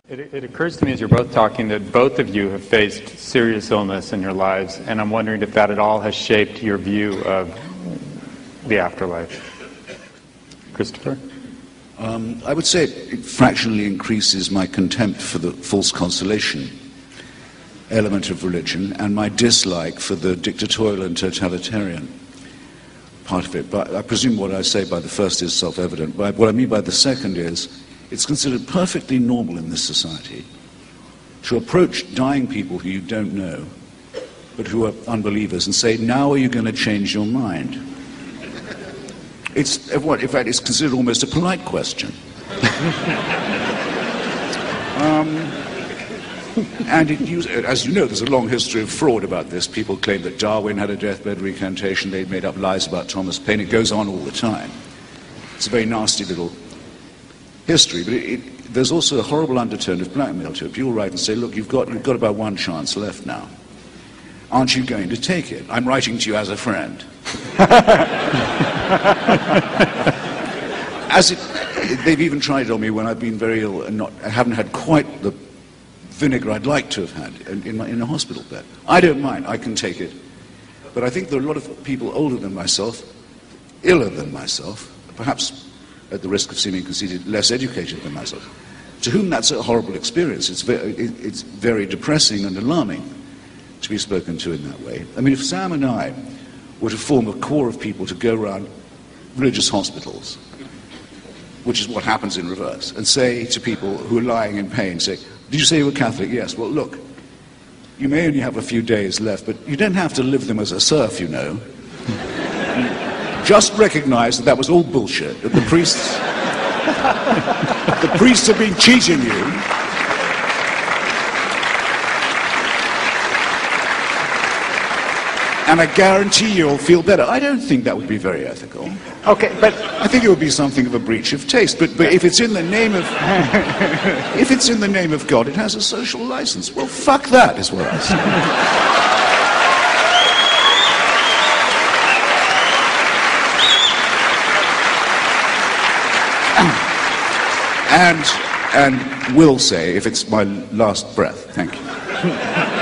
It occurs to me as you're both talking that both of you have faced serious illness in your lives, and I'm wondering if that at all has shaped your view of the afterlife. Christopher? I would say it fractionally increases my contempt for the false consolation element of religion and my dislike for the dictatorial and totalitarian part of it. But I presume what I say by the first is self-evident. But what I mean by the second is it's considered perfectly normal in this society to approach dying people who you don't know, but who are unbelievers, and say, now are you going to change your mind? It's, in fact, it's considered almost a polite question. And as you know, there's a long history of fraud about this. People claim that Darwin had a deathbed recantation. They made up lies about Thomas Paine. It goes on all the time. It's a very nasty little history, but there's also a horrible undertone of blackmail to it. People write and say, look, you've got about one chance left now. Aren't you going to take it? I'm writing to you as a friend. They've even tried it on me when I've been very ill and I haven't had quite the vinegar I'd like to have had in a hospital bed. I don't mind, I can take it. But I think there are a lot of people older than myself, iller than myself, perhaps at the risk of seeming conceited, less educated than myself, to whom that's a horrible experience. It's very depressing and alarming to be spoken to in that way. I mean, if Sam and I were to form a core of people to go around religious hospitals, which is what happens in reverse, and say to people who are lying in pain, say, did you say you were Catholic? Yes. Well, look, you may only have a few days left, but you don't have to live them as a serf, you know. Just recognize that was all bullshit, that the priests have been cheating you. And I guarantee you'll feel better. I don't think that would be very ethical. Okay, but I think it would be something of a breach of taste. But if it's in the name of if it's in the name of God, it has a social license. Well, fuck that, is what I say. And will say, if it's my last breath. Thank you.